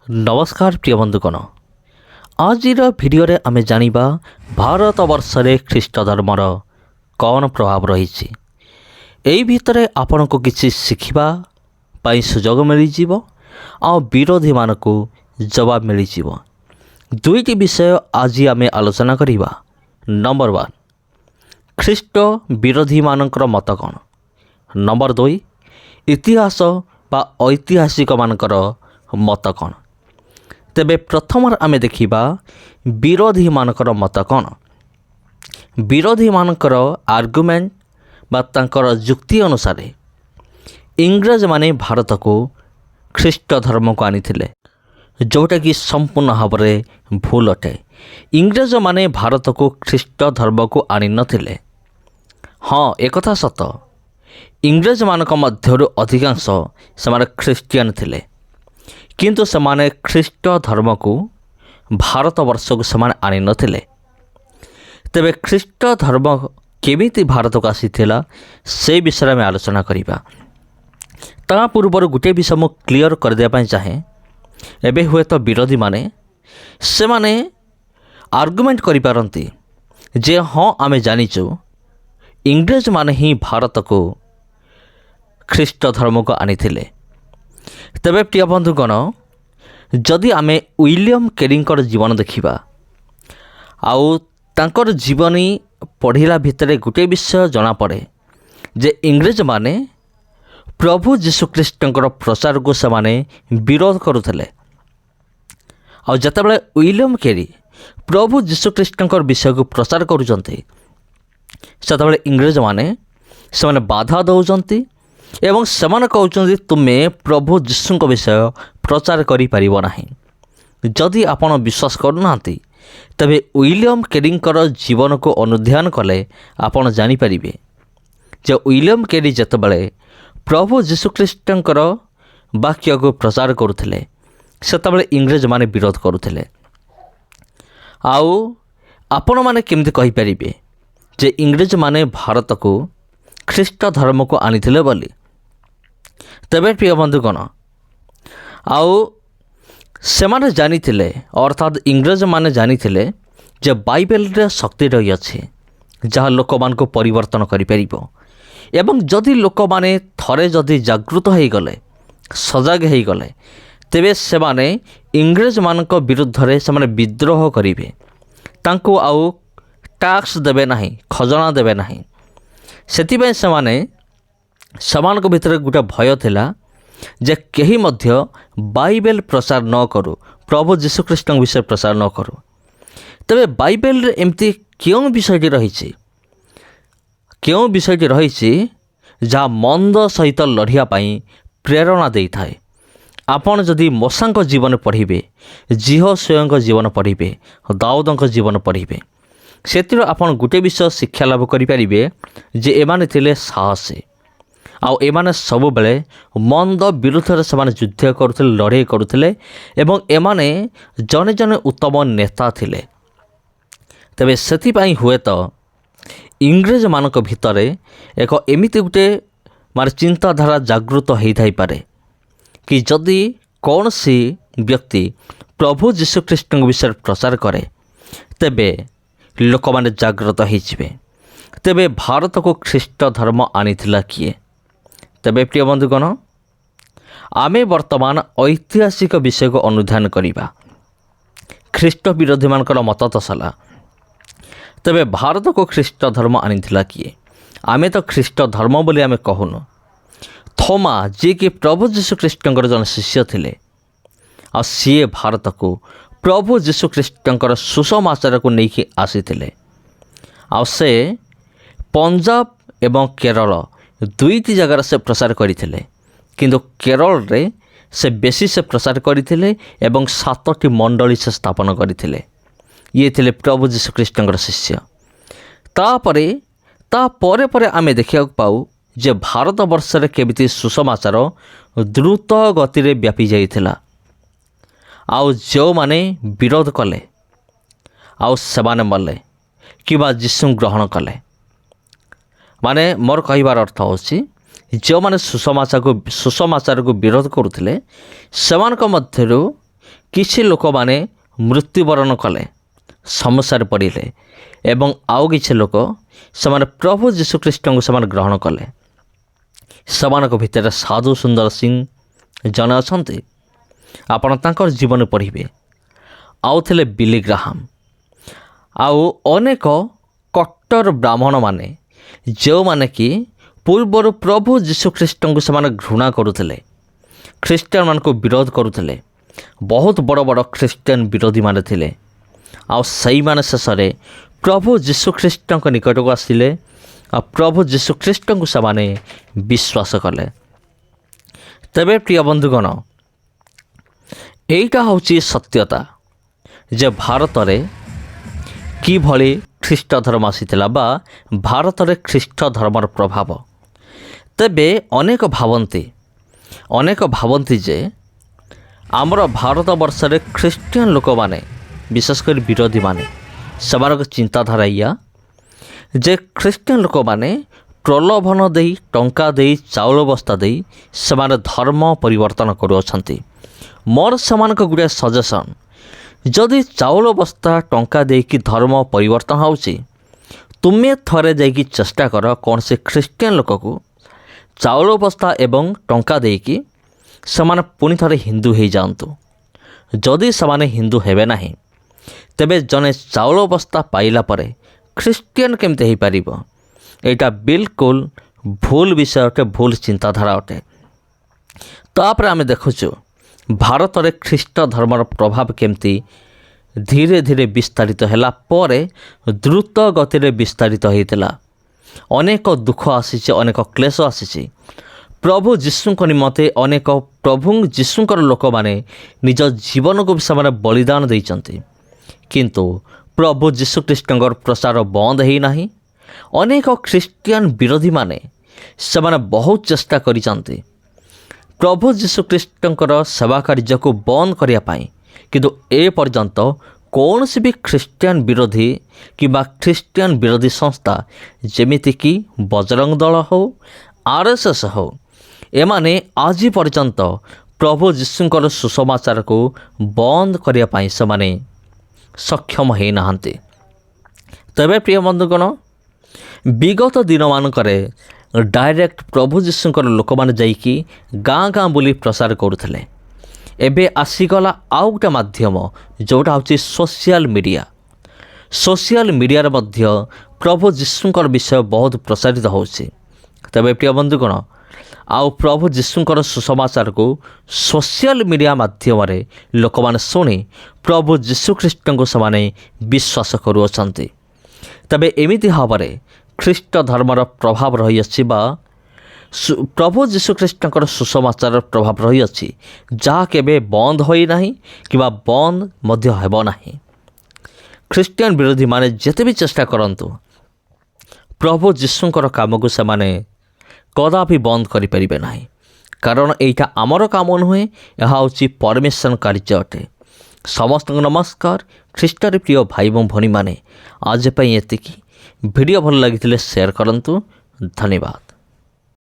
नमस्कार प्रिय बंधुगण आज भिडियो आमे जानिबा भारत वर्ष रे ख्रीष्ट धर्मर कौन प्रभाव रही एई भितरे आपण को किसी शिखिबा पाई सुजोग मिल आ विरोधी मानकु जवाब मिल दुईटी विषय आज आमे आलोचना करिबा। नंबर 1 ख्रीष्ट विरोधी मानकर मत कौन। नंबर 2 इतिहास बा ऐतिहासिक मानकर मत कौन। तेबे प्रथम आमे देखिबा विरोधी मानकर मत कौन। विरोधी मानकर आर्गुमेंट बा तांकर जुक्ति अनुसार इंग्रज माने भारत को ख्रीष्ट धर्म को आनिथिले जोटा कि संपूर्ण भाव में भूल अटे। इंग्रज माने भारत को ख्रीष्ट धर्म को आनी नथिले। हाँ एकथा सत इंग्रज मानक मध्यरु अधिकांश से ख्रीस्टियन थिले किंतु से ख्रीष्ट धर्म को भारत वर्ष को से आनी नथिले। तेबे ख्रीष्ट धर्म केमिति भारत को आसीथिला से विषय में आलोचना करिबा। ता पूर्व गोटे विषय मु क्लियर कर दिया पई चाहे। एबे हुए तो विरोधी माने से माने आर्गुमेंट करि पारंती जे हाँ आमे जानिचु इंग्रज माने ही भारत को ख्रीष्ट धर्म को आनिथिले। तेबे प्रिय बंधुगण जदि आमे विलियम केरिंगर जीवन देखिबा आउ तांकर जीवनी पढ़िला भितरे गोटे विषय जना पड़े जे इंग्रज माने प्रभु जीशु ख्रीष्टंकर प्रचार को से माने विरोध करुଥିଲେ। आ जतबेले विलियम केरी प्रभु जीशु ख्रीष्टंकर विषय को प्रचार करुचंती सेतबेले इंग्रज माने से बाधा दौचंती एवं सेमाने कहउचंती तुमे प्रभु जीशुଙ୍କ विषय प्रचार करि परिबो नाही। जदि आपण विश्वास करूनांती तबे विलियम केरिंगर जीवन को अनुध्यान कले आपण जानि परिबे जे विलियम केरी जतबेले प्रभु जीशु ख्रीष्टंकर वाक्य को प्रचार करुଥିଲେ सेतबेले इंग्रज माने विरोध करुଥିଲେ। आउ आपण माने केमति कहि परिबे जे इंग्रज माने भारत को ख्रीष्ट धर्म को आनिथिले बोली। तेबे प्रिय बंधुगण आउ सेमाने जानिथिले अर्थात इंग्रज माने जानिथिले जे बाइबल रे शक्ति रही अछि जहाँ लोक मान को परिवर्तन करि परिबो एवं जदि लोक माने थरे जदि जागृत हो गले सजग हो गले तेबे सेमाने इंग्रज मानक विरुद्ध रे सेमाने विद्रोह करिवे तांको आउ टैक्स देबे नाही खजना देबे नाही। सेतिबे सेमाने समान को भितर गोटे भय थिला जे केही मध्य बाइबल प्रचार न करू प्रभु जीशु ख्रीष्ट विषय प्रचार न करू। तबे बाइबल रे एमती क्यों विषयटी रही क्यों विषयटी रही जहाँ मंद सहित लड़िया पाई प्रेरणा दे थाए। आपण जदि मोसांक जीवन पढ़िबे जीह स्वयं जीवन पढ़िबे दाऊदଙ୍କ जीवन पढ़िबे सेतिर आपण गोटे विषय शिक्षा लाभ करिपारिबे जे एमाने थिले साहसी आउ एमाने सब बेले मंद विरुद्ध से युद्ध करुथिले लड़ाई करुथिले एवं एमाने जने जने उत्तम नेता थिले। तबे सेतिपाई हुए तो इंग्रज मानक भितरे एक एमिति गोटे माने चिंताधारा जागृत हो थाई पारे कि जदि कौन सी व्यक्ति प्रभु जीशु ख्रीष्ट विषय प्रचार करे तेबे लोक माने जागृत होइजिबे। तेबे भारत को ख्रीष्ट धर्म आनिथिला किए। तेबे प्रिय बंधुगण आमे वर्तमान ऐतिहासिक विषय को अनुध्यान करिबा। ख्रीष्ट विरोधी मानकर मत तो सला तेबे भारत को ख्रीष्ट धर्म आनिथिला किए। आमे तो ख्रीष्ट धर्म बोली आमे कहूनु। थोमा जी कि प्रभु जीशु ख्रीष्टंकर जन शिष्य थिले आ सीए भारत को प्रभु जीशु ख्रीष्टंकर सुसमाचार को लेकिन आसीथिले। आ से पंजाब एवं केरल दुईटी जगार से प्रचार करथिले किंतु केरल रे से बेसी से प्रचार करथिले एवं 7टी मंडली से स्थापन करथिले। ये थिले प्रभु जीशु ख्रीष्टंकर शिष्य। तापरे परे आमे देखिया पाऊ जे भारत वर्ष रे केमिति सुसमाचार द्रुत गति रे व्यापी जाइथिला आउ जो माने विरोध कले आउ सेमाने मले किबा जीशु ग्रहण कले। माने मोर कहिबार अर्थ होछि जो माने सुसमाचार को विरोध करुथिले सेमानक मध्यरु କିଛି ଲୋକମାନେ ମୃତ୍ୟୁବରଣ କଲେ, ସମସ୍ୟାରେ ପଡ଼ିଲେ ଏବଂ ଆଉ କିଛି ଲୋକ ସେମାନେ ପ୍ରଭୁ ଯୀଶୁଖ୍ରୀଷ୍ଟଙ୍କୁ ସେମାନେ ଗ୍ରହଣ କଲେ। ସେମାନଙ୍କ ଭିତରେ ସାଧୁ ସୁନ୍ଦର ସିଂ ଜଣେ ଅଛନ୍ତି। ଆପଣ ତାଙ୍କର ଜୀବନ ପଢ଼ିବେ। ଆଉ ଥିଲେ ବିଲି ଗ୍ରାହାମ୍, ଆଉ ଅନେକ କଟ୍ଟର ବ୍ରାହ୍ମଣମାନେ ଯେଉଁମାନେ କି ପୂର୍ବରୁ ପ୍ରଭୁ ଯୀଶୁଖ୍ରୀଷ୍ଟଙ୍କୁ ସେମାନେ ଘୃଣା କରୁଥିଲେ, ଖ୍ରୀଷ୍ଟିଆନମାନଙ୍କୁ ବିରୋଧ କରୁଥିଲେ। ବହୁତ ବଡ଼ ବଡ଼ ଖ୍ରୀଷ୍ଟିଆନ ବିରୋଧୀମାନେ ଥିଲେ। ଆଉ ସେଇମାନେ ଶେଷରେ ପ୍ରଭୁ ଯୀଶୁଖ୍ରୀଷ୍ଟଙ୍କ ନିକଟକୁ ଆସିଲେ ଆଉ ପ୍ରଭୁ ଯୀଶୁଖ୍ରୀଷ୍ଟଙ୍କୁ ସେମାନେ ବିଶ୍ୱାସ କଲେ। ତେବେ ପ୍ରିୟ ବନ୍ଧୁଗଣ, ଏଇଟା ହେଉଛି ସତ୍ୟତା ଯେ ଭାରତରେ କିଭଳି ଖ୍ରୀଷ୍ଟ ଧର୍ମ ଆସିଥିଲା ବା ଭାରତରେ ଖ୍ରୀଷ୍ଟ ଧର୍ମର ପ୍ରଭାବ। ତେବେ ଅନେକ ଭାବନ୍ତି ଯେ ଆମର ଭାରତବର୍ଷରେ ଖ୍ରୀଷ୍ଟିଆନ ଲୋକମାନେ, ବିଶେଷ କରି ବିରୋଧୀମାନେ, ସେମାନଙ୍କ ଚିନ୍ତାଧାରା ଏଇଆ ଯେ ଖ୍ରୀଷ୍ଟିଆନ ଲୋକମାନେ ପ୍ରଲୋଭନ ଦେଇ, ଟଙ୍କା ଦେଇ, ଚାଉଳ ବସ୍ତା ଦେଇ ସେମାନେ ଧର୍ମ ପରିବର୍ତ୍ତନ କରୁଅଛନ୍ତି। ମୋର ସେମାନଙ୍କ ଗୁଡ଼ିଏ ସଜେସନ୍, ଯଦି ଚାଉଳ ବସ୍ତା ଟଙ୍କା ଦେଇକି ଧର୍ମ ପରିବର୍ତ୍ତନ ହେଉଛି, ତୁମେ ଥରେ ଯାଇକି ଚେଷ୍ଟା କର କୌଣସି ଖ୍ରୀଷ୍ଟିଆନ ଲୋକକୁ ଚାଉଳ ବସ୍ତା ଏବଂ ଟଙ୍କା ଦେଇକି ସେମାନେ ପୁଣି ଥରେ ହିନ୍ଦୁ ହୋଇଯାଆନ୍ତୁ। ଯଦି ସେମାନେ ହିନ୍ଦୁ ହେବେ ନାହିଁ, ତେବେ ଜଣେ ଚାଉଳ ବସ୍ତା ପାଇଲା ପରେ ଖ୍ରୀଷ୍ଟିଆନ କେମିତି ହୋଇପାରିବ? ଏଇଟା ବିଲକୁଲ ଭୁଲ ବିଷୟ ଅଟେ, ଭୁଲ ଚିନ୍ତାଧାରା ଅଟେ। ତାପରେ ଆମେ ଦେଖୁଛୁ ଭାରତରେ ଖ୍ରୀଷ୍ଟ ଧର୍ମର ପ୍ରଭାବ କେମିତି ଧୀରେ ଧୀରେ ବିସ୍ତାରିତ ହେଲା ପରେ ଦ୍ରୁତ ଗତିରେ ବିସ୍ତାରିତ ହୋଇଥିଲା। ଅନେକ ଦୁଃଖ ଆସିଛି, ଅନେକ କ୍ଲେଶ ଆସିଛି। ପ୍ରଭୁ ଯୀଶୁଙ୍କ ନିମନ୍ତେ ଅନେକ ପ୍ରଭୁ ଯୀଶୁଙ୍କର ଲୋକମାନେ ନିଜ ଜୀବନକୁ ବି ସେମାନେ ବଳିଦାନ ଦେଇଛନ୍ତି। କିନ୍ତୁ ପ୍ରଭୁ ଯୀଶୁଖ୍ରୀଷ୍ଟଙ୍କର ପ୍ରଚାର ବନ୍ଦ ହୋଇନାହିଁ। ଅନେକ ଖ୍ରୀଷ୍ଟିଆନ ବିରୋଧୀମାନେ ସେମାନେ ବହୁତ ଚେଷ୍ଟା କରିଛନ୍ତି ପ୍ରଭୁ ଯୀଶୁଖ୍ରୀଷ୍ଟଙ୍କର ସେବା କାର୍ଯ୍ୟକୁ ବନ୍ଦ କରିବା ପାଇଁ। କିନ୍ତୁ ଏପର୍ଯ୍ୟନ୍ତ କୌଣସି ବି ଖ୍ରୀଷ୍ଟିଆନ ବିରୋଧୀ କିମ୍ବା ଖ୍ରୀଷ୍ଟିଆନ ବିରୋଧୀ ସଂସ୍ଥା, ଯେମିତିକି ବଜରଙ୍ଗ ଦଳ ହେଉ, RSS ହେଉ, ଏମାନେ ଆଜି ପର୍ଯ୍ୟନ୍ତ ପ୍ରଭୁ ଯୀଶୁଙ୍କର ସୁସମାଚାରକୁ ବନ୍ଦ କରିବା ପାଇଁ ସେମାନେ ସକ୍ଷମ ହୋଇନାହାନ୍ତି। ତେବେ ପ୍ରିୟ ବନ୍ଧୁଗଣ, ବିଗତ ଦିନମାନଙ୍କରେ ଡାଇରେକ୍ଟ ପ୍ରଭୁ ଯୀଶୁଙ୍କର ଲୋକମାନେ ଯାଇକି ଗାଁ ଗାଁ ବୁଲି ପ୍ରଚାର କରୁଥିଲେ। ଏବେ ଆସିଗଲା ଆଉ ଗୋଟେ ମାଧ୍ୟମ, ଯେଉଁଟା ହେଉଛି ସୋସିଆଲ ମିଡ଼ିଆ। ସୋସିଆଲ ମିଡ଼ିଆରେ ମଧ୍ୟ ପ୍ରଭୁ ଯୀଶୁଙ୍କର ବିଷୟ ବହୁତ ପ୍ରଚାରିତ ହେଉଛି। ତେବେ ପ୍ରିୟ ବନ୍ଧୁଗଣ, ଆଉ ପ୍ରଭୁ ଯୀଶୁଙ୍କର ସୁସମାଚାରକୁ ସୋସିଆଲ ମିଡ଼ିଆ ମାଧ୍ୟମରେ ଲୋକମାନେ ଶୁଣି ପ୍ରଭୁ ଯୀଶୁଖ୍ରୀଷ୍ଟଙ୍କୁ ସେମାନେ ବିଶ୍ୱାସ କରୁଅଛନ୍ତି। ତେବେ ଏମିତି ଭାବରେ ଖ୍ରୀଷ୍ଟ ଧର୍ମର ପ୍ରଭାବ ରହିଅଛି ବା ପ୍ରଭୁ ଯୀଶୁଖ୍ରୀଷ୍ଟଙ୍କର ସୁସମାଚାରର ପ୍ରଭାବ ରହିଅଛି, ଯାହା କେବେ ବନ୍ଦ ହୋଇନାହିଁ କିମ୍ବା ବନ୍ଦ ମଧ୍ୟ ହେବ ନାହିଁ। ଖ୍ରୀଷ୍ଟିଆନ ବିରୋଧୀମାନେ ଯେତେ ବି ଚେଷ୍ଟା କରନ୍ତୁ, ପ୍ରଭୁ ଯୀଶୁଙ୍କର କାମକୁ ସେମାନେ କଦାପି ବନ୍ଦ କରିପାରିବେ ନାହିଁ। କାରଣ ଏଇଟା ଆମର କାମ ନୁହେଁ, ଏହା ହେଉଛି ପରମେଶ୍ୱରଙ୍କ କାର୍ଯ୍ୟ ଅଟେ। ସମସ୍ତଙ୍କୁ ନମସ୍କାର। ଖ୍ରୀଷ୍ଟରେ ପ୍ରିୟ ଭାଇ ଏବଂ ଭଉଣୀମାନେ, ଆଜି ପାଇଁ ଏତିକି। ଭିଡ଼ିଓ ଭଲ ଲାଗିଥିଲେ ସେୟାର କରନ୍ତୁ। ଧନ୍ୟବାଦ।